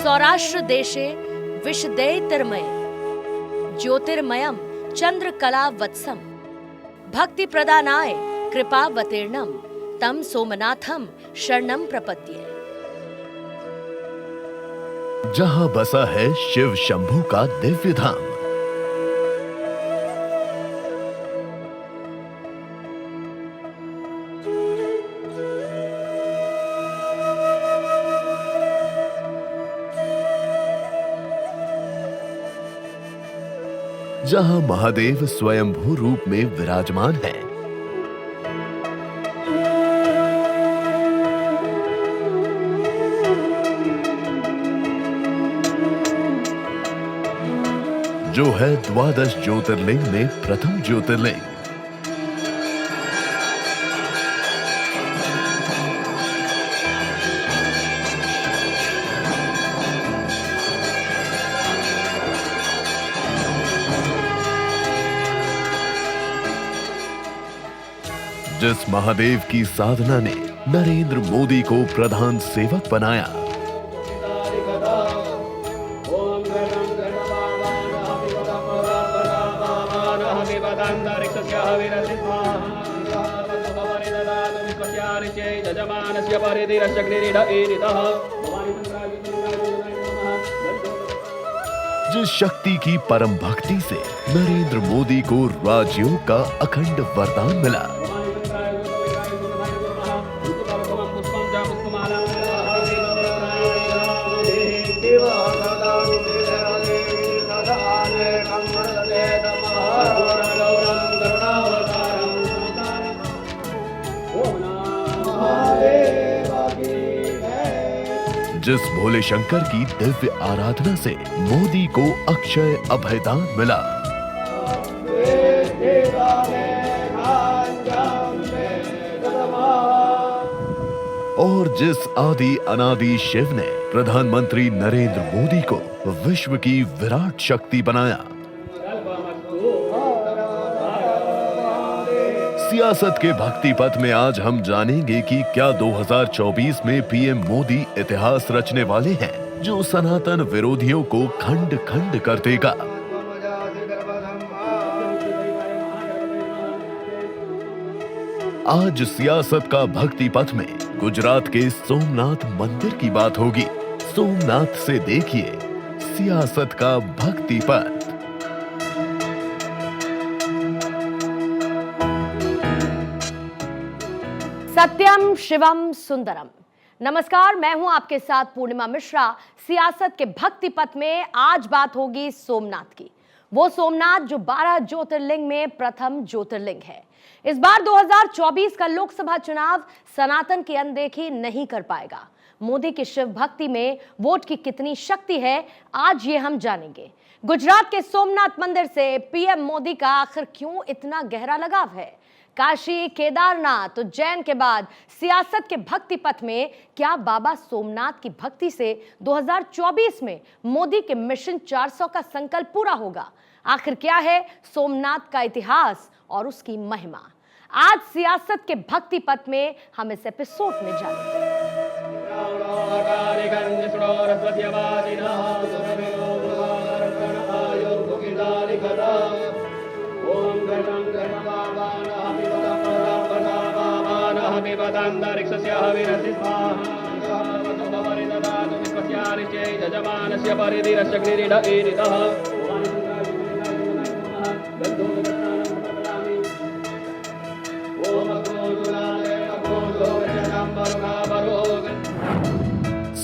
सौराष्ट्र देशे विशदैर्तमये ज्योतिर्मयं चंद्रकला वत्सम भक्ति प्रदानाय कृपावतीर्णम तम सोमनाथम शरणम प्रपद्ये। जहां बसा है शिव शंभू का दिव्य धाम, जहां महादेव स्वयंभू रूप में विराजमान है, जो है 12 ज्योतिर्लिंग में प्रथम ज्योतिर्लिंग। जिस महादेव की साधना ने नरेंद्र मोदी को प्रधान सेवक बनाया, जिस शक्ति की परम भक्ति से नरेंद्र मोदी को राजयोग का अखंड वरदान मिला, जिस भोले शंकर की दिव्य आराधना से मोदी को अक्षय अभयदान मिला, और जिस आदि अनादि शिव ने प्रधानमंत्री नरेंद्र मोदी को विश्व की विराट शक्ति बनाया। सियासत के भक्ति पथ में आज हम जानेंगे कि क्या 2024 में पीएम मोदी इतिहास रचने वाले हैं, जो सनातन विरोधियों को खंड खंड कर देगा। आज सियासत का भक्ति पथ में गुजरात के सोमनाथ मंदिर की बात होगी। सोमनाथ से देखिए सियासत का भक्ति पथ। सत्यम शिवम सुंदरम। नमस्कार, मैं हूं आपके साथ पूर्णिमा मिश्रा। सियासत के भक्ति पथ में आज बात होगी सोमनाथ की। वो सोमनाथ जो 12 ज्योतिर्लिंग में प्रथम ज्योतिर्लिंग है। इस बार 2024 का लोकसभा चुनाव सनातन की अनदेखी नहीं कर पाएगा। मोदी की शिव भक्ति में वोट की कितनी शक्ति है, आज ये हम जानेंगे। गुजरात के सोमनाथ मंदिर से पीएम मोदी का आखिर क्यों इतना गहरा लगाव है? काशी, केदारनाथ, उज्जैन के बाद सियासत के भक्ति पथ में क्या बाबा सोमनाथ की भक्ति से 2024 में मोदी के मिशन 400 का संकल्प पूरा होगा? आखिर क्या है सोमनाथ का इतिहास और उसकी महिमा? आज सियासत के भक्ति पथ में हम इस एपिसोड में जानेंगे।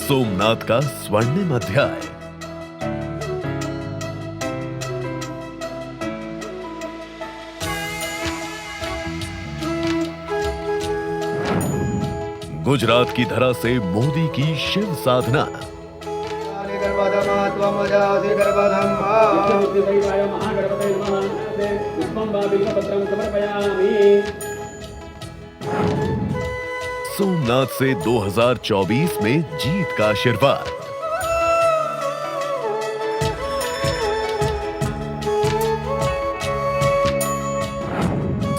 सोमनाथ का स्वर्णिम अध्याय। गुजरात की धरा से मोदी की शिव साधना। सोमनाथ से 2024 में जीत का आशीर्वाद।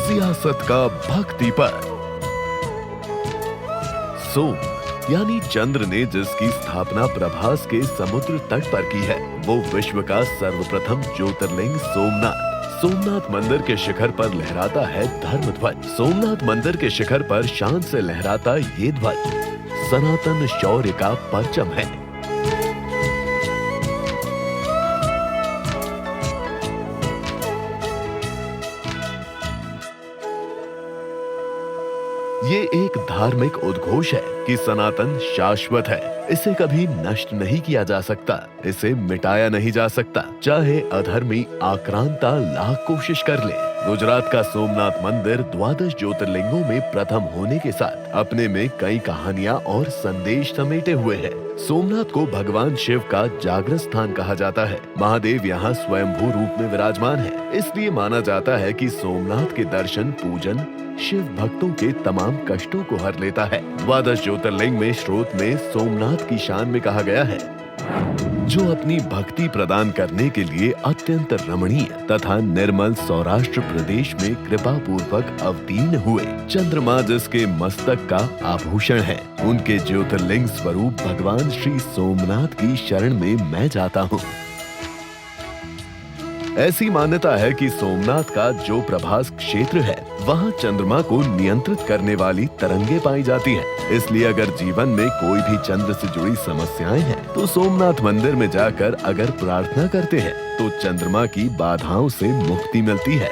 सियासत का भक्ति पर। सोम यानी चंद्र ने जिसकी स्थापना प्रभास के समुद्र तट पर की है, वो विश्व का सर्वप्रथम ज्योतिर्लिंग सोमनाथ। सोमनाथ मंदिर के शिखर पर लहराता है धर्म ध्वज। सोमनाथ मंदिर के शिखर पर शान से लहराता ये ध्वज सनातन शौर्य का परचम है। ये एक धार्मिक उद्घोष है कि सनातन शाश्वत है, इसे कभी नष्ट नहीं किया जा सकता, इसे मिटाया नहीं जा सकता, चाहे अधर्मी आक्रांता लाख कोशिश कर ले। गुजरात का सोमनाथ मंदिर 12 ज्योतिर्लिंगों में प्रथम होने के साथ अपने में कई कहानियां और संदेश समेटे हुए है। सोमनाथ को भगवान शिव का जागृत स्थान कहा जाता है। महादेव यहाँ स्वयंभू रूप में विराजमान है, इसलिए माना जाता है कि सोमनाथ के दर्शन पूजन शिव भक्तों के तमाम कष्टों को हर लेता है। 12 ज्योतिर्लिंग में स्रोत में सोमनाथ की शान में कहा गया है, जो अपनी भक्ति प्रदान करने के लिए अत्यंत रमणीय तथा निर्मल सौराष्ट्र प्रदेश में कृपा पूर्वक अवतीर्ण हुए। चंद्रमा जिसके मस्तक का आभूषण है, उनके ज्योतिर्लिंग स्वरूप भगवान श्री सोमनाथ की शरण में मैं जाता हूँ। ऐसी मान्यता है कि सोमनाथ का जो प्रभास क्षेत्र है, वहाँ चंद्रमा को नियंत्रित करने वाली तरंगे पाई जाती हैं। इसलिए अगर जीवन में कोई भी चंद्र से जुड़ी समस्याएं हैं, तो सोमनाथ मंदिर में जाकर अगर प्रार्थना करते हैं, तो चंद्रमा की बाधाओं से मुक्ति मिलती है।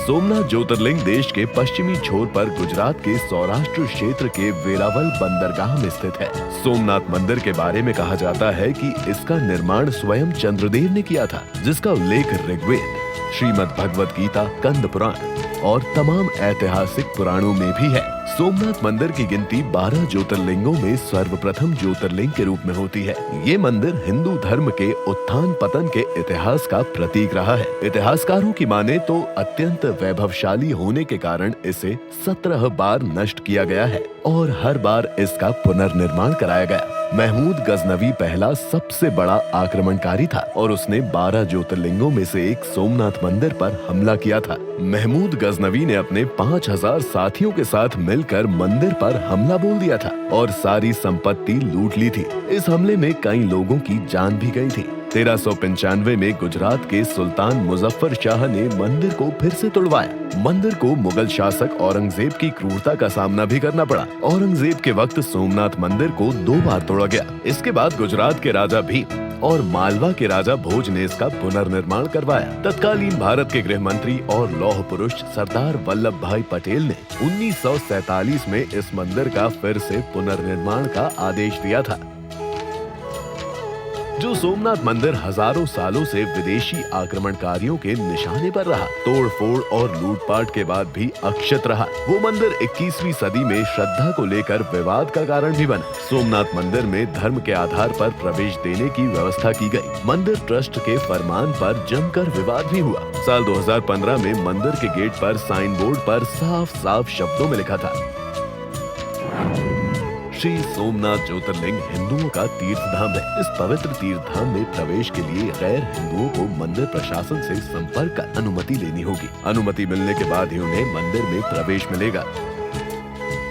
सोमनाथ ज्योतिर्लिंग देश के पश्चिमी छोर पर गुजरात के सौराष्ट्र क्षेत्र के वेरावल बंदरगाह में स्थित है। सोमनाथ मंदिर के बारे में कहा जाता है कि इसका निर्माण स्वयं चंद्रदेव ने किया था, जिसका उल्लेख ऋग्वेद, श्रीमद् भगवत गीता, कंद पुराण और तमाम ऐतिहासिक पुराणों में भी है। सोमनाथ मंदिर की गिनती 12 ज्योतिर्लिंगों में सर्वप्रथम ज्योतिर्लिंग के रूप में होती है। ये मंदिर हिंदू धर्म के उत्थान पतन के इतिहास का प्रतीक रहा है। इतिहासकारों की माने तो अत्यंत वैभवशाली होने के कारण इसे 17 बार नष्ट किया गया है और हर बार इसका पुनर्निर्माण कराया गया। महमूद गजनवी पहला सबसे बड़ा आक्रमणकारी था और उसने 12 ज्योतिर्लिंगों में से एक सोमनाथ मंदिर पर हमला किया था। महमूद गजनवी ने अपने 5000 साथियों के साथ मिलकर मंदिर पर हमला बोल दिया था और सारी संपत्ति लूट ली थी। इस हमले में कई लोगों की जान भी गई थी। 1395 में गुजरात के सुल्तान मुजफ्फर शाह ने मंदिर को फिर से तुड़वाया। मंदिर को मुगल शासक औरंगजेब की क्रूरता का सामना भी करना पड़ा। औरंगजेब के वक्त सोमनाथ मंदिर को 2 बार तोड़ा गया। इसके बाद गुजरात के राजा भीम और मालवा के राजा भोज ने इसका पुनर्निर्माण करवाया। तत्कालीन भारत के गृह मंत्री और लौह पुरुष सरदार वल्लभ भाई पटेल ने 1947 में इस मंदिर का फिर से पुनर्निर्माण का आदेश दिया था। जो सोमनाथ मंदिर हजारों सालों से विदेशी आक्रमणकारियों के निशाने पर रहा, तोड़फोड़ और लूटपाट के बाद भी अक्षत रहा। वो मंदिर 21वीं सदी में श्रद्धा को लेकर विवाद का कारण भी बना। सोमनाथ मंदिर में धर्म के आधार पर प्रवेश देने की व्यवस्था की गई। मंदिर ट्रस्ट के फरमान पर जमकर विवाद भी हुआ। साल 2015 में मंदिर के गेट पर साइन बोर्ड पर साफ साफ शब्दों में लिखा था, श्री सोमनाथ ज्योतिर्लिंग हिंदुओं का तीर्थ धाम है। इस पवित्र तीर्थ धाम में प्रवेश के लिए गैर हिंदुओं को मंदिर प्रशासन से संपर्क कर अनुमति लेनी होगी। अनुमति मिलने के बाद ही उन्हें मंदिर में प्रवेश मिलेगा।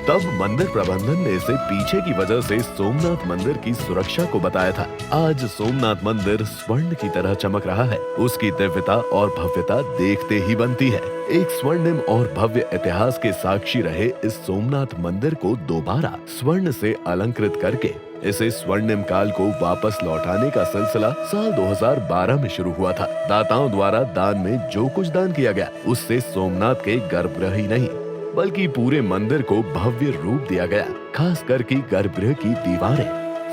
तब मंदिर प्रबंधन ने इसे पीछे की वजह से सोमनाथ मंदिर की सुरक्षा को बताया था। आज सोमनाथ मंदिर स्वर्ण की तरह चमक रहा है। उसकी दिव्यता और भव्यता देखते ही बनती है। एक स्वर्णिम और भव्य इतिहास के साक्षी रहे इस सोमनाथ मंदिर को दोबारा स्वर्ण से अलंकृत करके इसे स्वर्णिम काल को वापस लौटाने का सिलसिला साल 2012 में शुरू हुआ था। दाताओं द्वारा दान में जो कुछ दान किया गया, उससे सोमनाथ के गर्भगृह ही नहीं बल्कि पूरे मंदिर को भव्य रूप दिया गया। खास करके गर्भगृह की दीवारें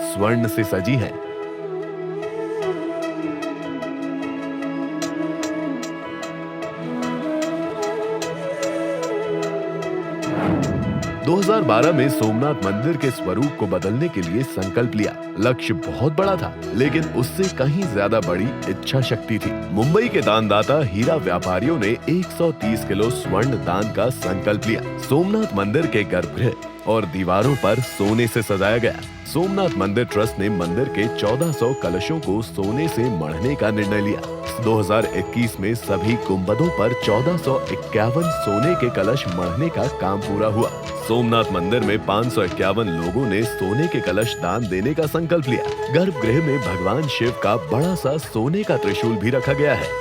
स्वर्ण से सजी हैं। 2012 में सोमनाथ मंदिर के स्वरूप को बदलने के लिए संकल्प लिया। लक्ष्य बहुत बड़ा था, लेकिन उससे कहीं ज्यादा बड़ी इच्छा शक्ति थी। मुंबई के दानदाता हीरा व्यापारियों ने 130 किलो स्वर्ण दान का संकल्प लिया। सोमनाथ मंदिर के गर्भगृह और दीवारों पर सोने से सजाया गया। सोमनाथ मंदिर ट्रस्ट ने मंदिर के 1400 कलशों को सोने से मढ़ने का निर्णय लिया। 2021 में सभी गुंबदों पर 1451 सोने के कलश मढ़ने का काम पूरा हुआ। सोमनाथ मंदिर में 551 लोगों ने सोने के कलश दान देने का संकल्प लिया। गर्भगृह में भगवान शिव का बड़ा सा सोने का त्रिशूल भी रखा गया है।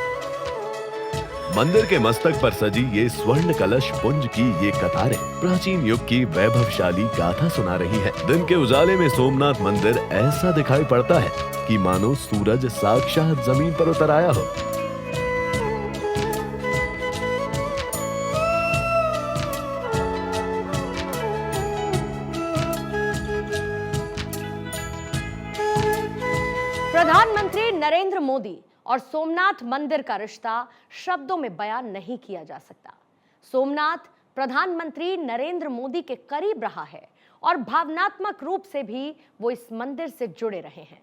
मंदिर के मस्तक पर सजी ये स्वर्ण कलश पुंज की ये कतारें प्राचीन युग की वैभवशाली गाथा सुना रही है। दिन के उजाले में सोमनाथ मंदिर ऐसा दिखाई पड़ता है कि मानो सूरज साक्षात जमीन पर उतर आया हो। प्रधानमंत्री नरेंद्र मोदी और सोमनाथ मंदिर का रिश्ता शब्दों में बयान नहीं किया जा सकता। सोमनाथ प्रधानमंत्री नरेंद्र मोदी के करीब रहा है और भावनात्मक रूप से भी वो इस मंदिर से जुड़े रहे हैं।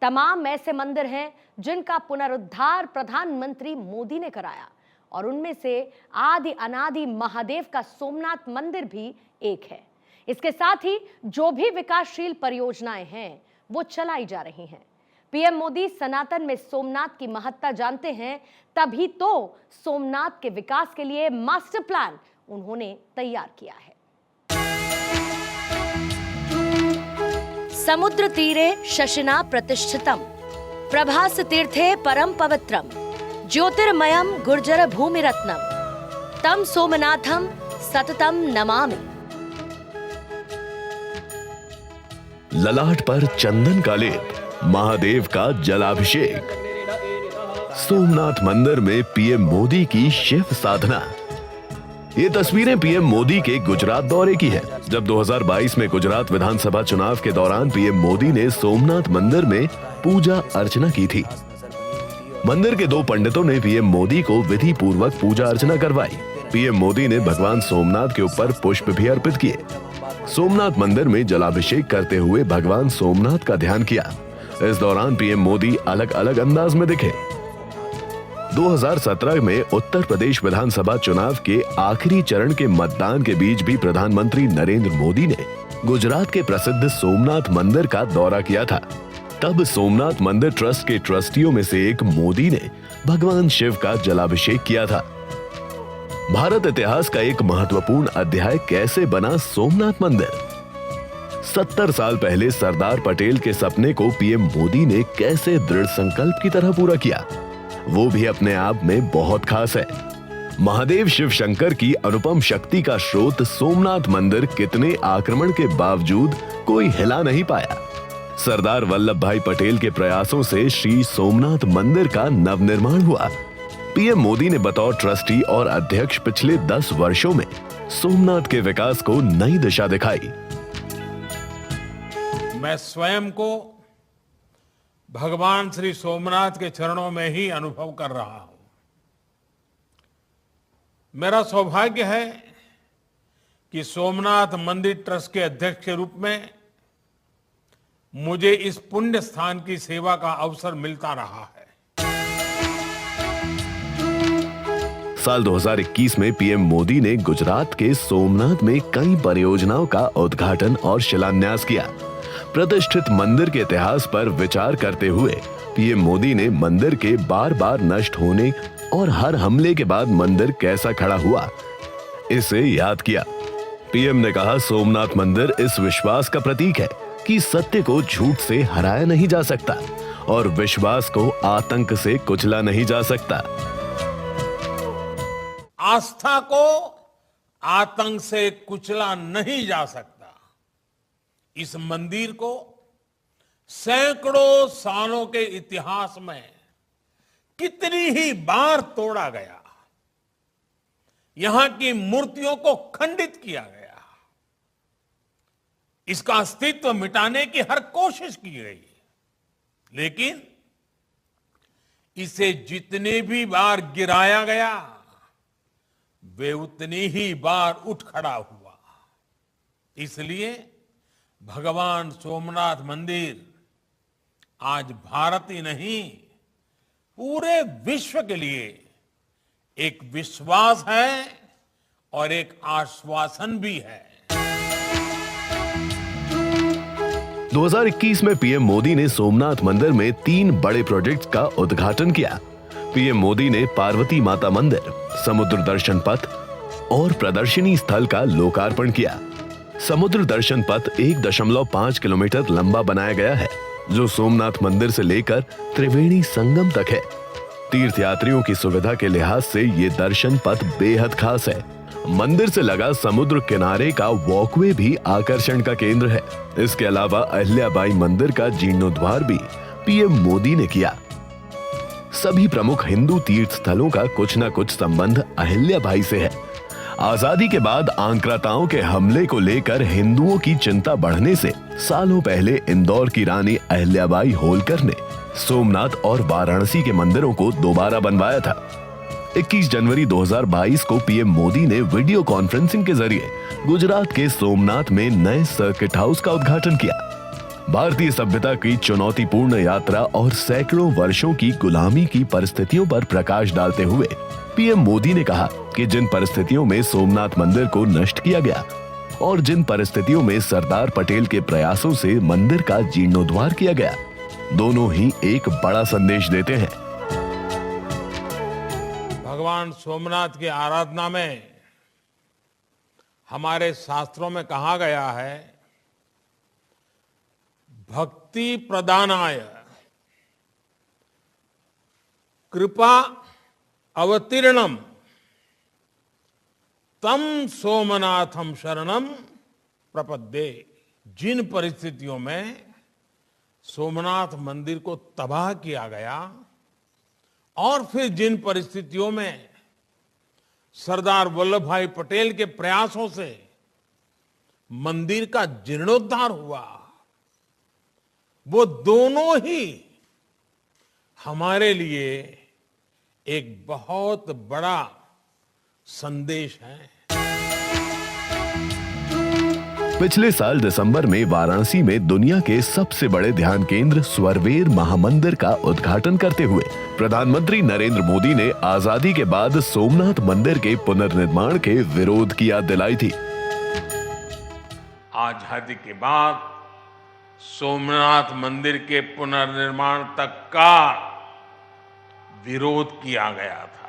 तमाम ऐसे मंदिर हैं जिनका पुनरुद्धार प्रधानमंत्री मोदी ने कराया और उनमें से आदि अनादि महादेव का सोमनाथ मंदिर भी एक है। इसके साथ ही जो भी विकासशील परियोजनाएं हैं वो चलाई जा रही हैं। पीएम मोदी सनातन में सोमनाथ की महत्ता जानते हैं, तभी तो सोमनाथ के विकास के लिए मास्टर प्लान उन्होंने तैयार किया है। समुद्र तीरे शशिना प्रतिष्ठितम प्रभास तीर्थे परम पवित्रम ज्योतिर्मयम गुर्जर भूमि रत्नम तम सोमनाथम सततम नमामि। ललाट पर चंदन का लेप, महादेव का जलाभिषेक। सोमनाथ मंदिर में पीएम मोदी की शिव साधना। ये तस्वीरें पीएम मोदी के गुजरात दौरे की है। जब 2022 में गुजरात विधानसभा चुनाव के दौरान पीएम मोदी ने सोमनाथ मंदिर में पूजा अर्चना की थी। मंदिर के 2 पंडितों ने पीएम मोदी को विधि पूर्वक पूजा अर्चना करवाई। पीएम मोदी ने भगवान सोमनाथ के ऊपर पुष्प भी अर्पित किए। सोमनाथ मंदिर में जलाभिषेक करते हुए भगवान सोमनाथ का ध्यान किया। इस दौरान पीएम मोदी अलग अलग अंदाज में दिखे। 2017 में उत्तर प्रदेश विधानसभा चुनाव के आखिरी चरण के मतदान के बीच भी प्रधानमंत्री नरेंद्र मोदी ने गुजरात के प्रसिद्ध सोमनाथ मंदिर का दौरा किया था। तब सोमनाथ मंदिर ट्रस्ट के ट्रस्टियों में से एक मोदी ने भगवान शिव का जलाभिषेक किया था। भारत इतिहास का एक महत्वपूर्ण अध्याय कैसे बना सोमनाथ मंदिर। 70 साल पहले सरदार पटेल के सपने को पीएम मोदी ने कैसे दृढ़ संकल्प की तरह पूरा किया, वो भी अपने आप में बहुत खास है। महादेव शिव शंकर की अनुपम शक्ति का स्रोत सोमनाथ मंदिर कितने आक्रमण के बावजूद कोई हिला नहीं पाया। सरदार वल्लभ भाई पटेल के प्रयासों से श्री सोमनाथ मंदिर का नवनिर्माण हुआ। पीएम मोदी ने बतौर ट्रस्टी और अध्यक्ष पिछले 10 वर्षों में सोमनाथ के विकास को नई दिशा दिखाई। मैं स्वयं को भगवान श्री सोमनाथ के चरणों में ही अनुभव कर रहा हूं। मेरा सौभाग्य है कि सोमनाथ मंदिर ट्रस्ट के अध्यक्ष के रूप में मुझे इस पुण्य स्थान की सेवा का अवसर मिलता रहा है। साल 2021 में पीएम मोदी ने गुजरात के सोमनाथ में कई परियोजनाओं का उद्घाटन और शिलान्यास किया। प्रतिष्ठित मंदिर के इतिहास पर विचार करते हुए पीएम मोदी ने मंदिर के बार बार नष्ट होने और हर हमले के बाद मंदिर कैसा खड़ा हुआ, इसे याद किया। पीएम ने कहा, सोमनाथ मंदिर इस विश्वास का प्रतीक है कि सत्य को झूठ से हराया नहीं जा सकता और विश्वास को आतंक से कुचला नहीं जा सकता। आस्था को आतंक से कुचला नहीं जा सकता। इस मंदिर को सैकड़ों सालों के इतिहास में कितनी ही बार तोड़ा गया, यहां की मूर्तियों को खंडित किया गया, इसका अस्तित्व मिटाने की हर कोशिश की गई, लेकिन इसे जितनी भी बार गिराया गया वे उतनी ही बार उठ खड़ा हुआ। इसलिए भगवान सोमनाथ मंदिर आज भारत ही नहीं, पूरे विश्व के लिए एक विश्वास है और एक आश्वासन भी है। 2021 में पीएम मोदी ने सोमनाथ मंदिर में 3 बड़े प्रोजेक्ट्स का उद्घाटन किया। पीएम मोदी ने पार्वती माता मंदिर, समुद्र दर्शन पथ और प्रदर्शनी स्थल का लोकार्पण किया। समुद्र दर्शन पथ 1.5 किलोमीटर लंबा बनाया गया है, जो सोमनाथ मंदिर से लेकर त्रिवेणी संगम तक है। तीर्थयात्रियों की सुविधा के लिहाज से ये दर्शन पथ बेहद खास है। मंदिर से लगा समुद्र किनारे का वॉकवे भी आकर्षण का केंद्र है। इसके अलावा अहिल्याबाई मंदिर का जीर्णोद्धार भी पीएम मोदी ने किया। सभी प्रमुख हिंदू तीर्थ स्थलों का कुछ न कुछ संबंध अहिल्याबाई से है। आजादी के बाद आक्रांताओं के हमले को लेकर हिंदुओं की चिंता बढ़ने से सालों पहले इंदौर की रानी अहिल्याबाई होलकर ने सोमनाथ और वाराणसी के मंदिरों को दोबारा बनवाया था। 21 जनवरी 2022 को पीएम मोदी ने वीडियो कॉन्फ्रेंसिंग के जरिए गुजरात के सोमनाथ में नए सर्किट हाउस का उद्घाटन किया। भारतीय सभ्यता की चुनौतीपूर्ण यात्रा और सैकड़ों वर्षों की गुलामी की परिस्थितियों पर प्रकाश डालते हुए पीएम मोदी ने कहा कि जिन परिस्थितियों में सोमनाथ मंदिर को नष्ट किया गया और जिन परिस्थितियों में सरदार पटेल के प्रयासों से मंदिर का जीर्णोद्धार किया गया, दोनों ही एक बड़ा संदेश देते हैं। भगवान सोमनाथ की आराधना में हमारे शास्त्रों में कहा गया है, भक्ति प्रदानाय कृपा अवतीर्णम तम सोमनाथम शरणम प्रपद्ये। जिन परिस्थितियों में सोमनाथ मंदिर को तबाह किया गया और फिर जिन परिस्थितियों में सरदार वल्लभ भाई पटेल के प्रयासों से मंदिर का जीर्णोद्धार हुआ, वो दोनों ही हमारे लिए एक बहुत बड़ा संदेश है। पिछले साल दिसंबर में वाराणसी में दुनिया के सबसे बड़े ध्यान केंद्र स्वरवेर महामंदिर का उद्घाटन करते हुए प्रधानमंत्री नरेंद्र मोदी ने आजादी के बाद सोमनाथ मंदिर के पुनर्निर्माण के विरोध की याद दिलाई थी। आजादी के बाद सोमनाथ मंदिर के पुनर्निर्माण तक का विरोध किया गया था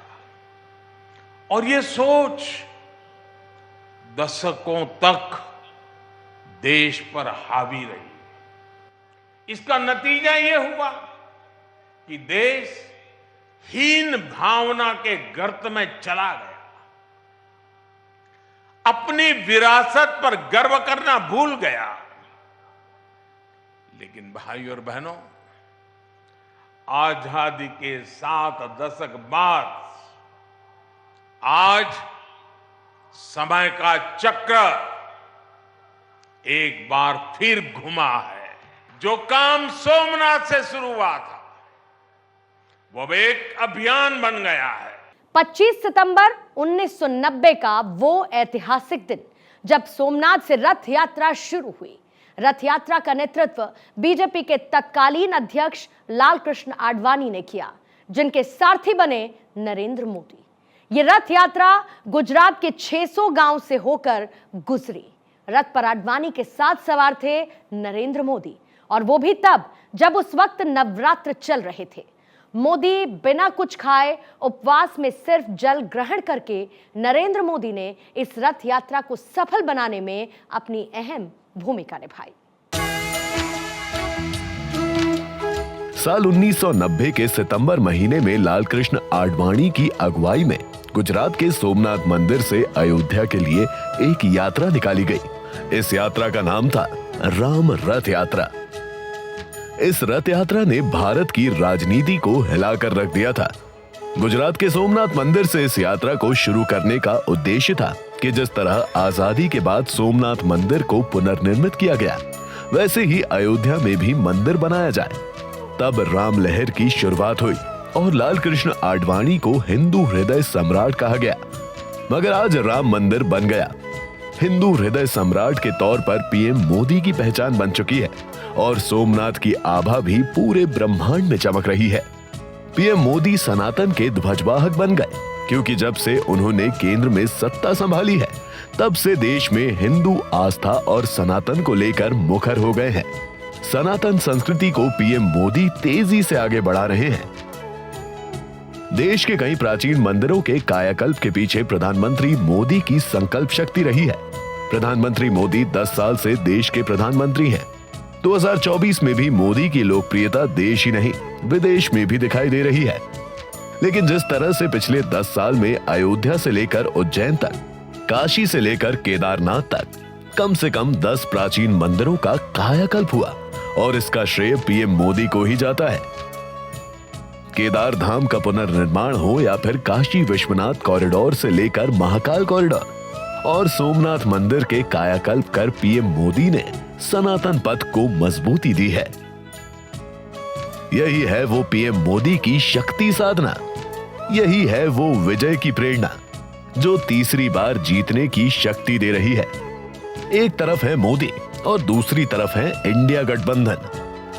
और ये सोच दशकों तक देश पर हावी रही। इसका नतीजा ये हुआ कि देश हीन भावना के गर्त में चला गया, अपनी विरासत पर गर्व करना भूल गया। लेकिन भाइयों और बहनों, आजादी के 7 दशक बाद आज समय का चक्र एक बार फिर घुमा है। जो काम सोमनाथ से शुरू हुआ था वो एक अभियान बन गया है। 25 सितंबर 1990 का वो ऐतिहासिक दिन जब सोमनाथ से रथ यात्रा शुरू हुई। रथ यात्रा का नेतृत्व बीजेपी के तत्कालीन अध्यक्ष लालकृष्ण आडवाणी ने किया, जिनके सारथी बने नरेंद्र मोदी। ये रथ यात्रा गुजरात के 600 गांव से होकर गुजरी। रथ पर आडवाणी के साथ सवार थे नरेंद्र मोदी, और वो भी तब जब उस वक्त नवरात्र चल रहे थे। मोदी बिना कुछ खाए उपवास में सिर्फ जल ग्रहण करके नरेंद्र मोदी ने इस रथ यात्रा को सफल बनाने में अपनी अहम भूमिका निभाई। साल 1990 के सितंबर महीने में लालकृष्ण आडवाणी की अगुवाई में गुजरात के सोमनाथ मंदिर से अयोध्या के लिए एक यात्रा निकाली गई। इस यात्रा का नाम था राम रथ यात्रा। इस रथ यात्रा ने भारत की राजनीति को हिलाकर रख दिया था। गुजरात के सोमनाथ मंदिर से इस यात्रा को शुरू करने का उद्देश्य था कि जिस तरह आजादी के बाद सोमनाथ मंदिर को पुनर्निर्मित किया गया, वैसे ही अयोध्या में भी मंदिर बनाया जाए। तब राम लहर की शुरुआत हुई और लालकृष्ण आडवाणी को हिंदू हृदय सम्राट कहा गया। मगर आज राम मंदिर बन गया। हिंदू हृदय सम्राट के तौर पर पीएम मोदी की पहचान बन चुकी है और सोमनाथ की आभा भी पूरे ब्रह्मांड में चमक रही है। पीएम मोदी सनातन के ध्वजवाहक बन गए, क्योंकि जब से उन्होंने केंद्र में सत्ता संभाली है तब से देश में हिंदू आस्था और सनातन को लेकर मुखर हो गए हैं। सनातन संस्कृति को पीएम मोदी तेजी से आगे बढ़ा रहे हैं। देश के कई प्राचीन मंदिरों के कायाकल्प के पीछे प्रधानमंत्री मोदी की संकल्प शक्ति रही है। प्रधानमंत्री मोदी 10 साल से देश के प्रधानमंत्री हैं। 2024 में भी मोदी की लोकप्रियता देश ही नहीं विदेश में भी दिखाई दे रही है। लेकिन जिस तरह से पिछले 10 साल में अयोध्या से लेकर उज्जैन तक, काशी से लेकर केदारनाथ तक कम से कम 10 प्राचीन मंदिरों का कायाकल्प हुआ और इसका श्रेय पीएम मोदी को ही जाता है। केदार धाम का पुनर्निर्माण हो या फिर काशी विश्वनाथ कॉरिडोर से लेकर महाकाल कॉरिडोर और सोमनाथ मंदिर के कायाकल्प कर पीएम मोदी ने सनातन पथ को मजबूती दी है। यही है वो पीएम मोदी की शक्ति साधना, यही है वो विजय की प्रेरणा जो तीसरी बार जीतने की शक्ति दे रही है। एक तरफ है मोदी और दूसरी तरफ है इंडिया गठबंधन,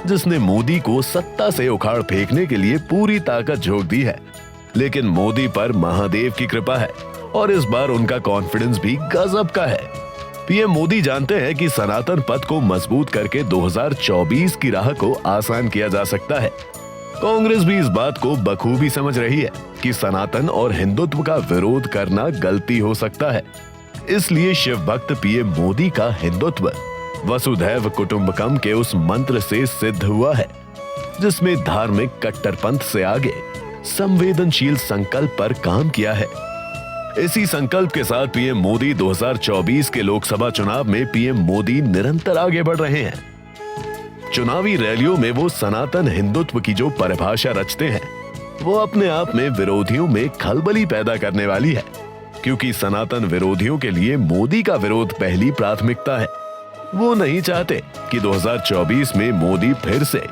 जिसने मोदी को सत्ता से उखाड़ फेंकने के लिए पूरी ताकत झोंक दी है। लेकिन मोदी पर महादेव की कृपा है और इस बार उनका कॉन्फिडेंस भी गजब का है। पीएम मोदी जानते हैं कि सनातन पथ को मजबूत करके 2024 की राह को आसान किया जा सकता है। कांग्रेस भी इस बात को बखूबी समझ रही है कि सनातन और हिंदुत्व का विरोध करना गलती हो सकता है। इसलिए शिव भक्त पीएम मोदी का हिंदुत्व वसुधैव कुटुंबकम के उस मंत्र से सिद्ध हुआ है, जिसमें धार्मिक कट्टरपंथ से आगे संवेदनशील संकल्प पर काम किया है। इसी संकल्प के साथ पीएम मोदी 2024 के लोकसभा चुनाव में पीएम मोदी निरंतर आगे बढ़ रहे हैं। चुनावी रैलियों में वो सनातन हिंदुत्व की जो परिभाषा रचते हैं वो अपने आप में विरोधियों में खलबली पैदा करने वाली है, क्योंकि सनातन विरोधियों के लिए मोदी का विरोध पहली प्राथमिकता है। वो नहीं चाहते कि 2024 में मोदी फिर से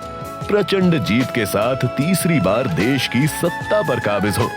प्रचंड जीत के साथ तीसरी बार देश की सत्ता पर काबिज हो।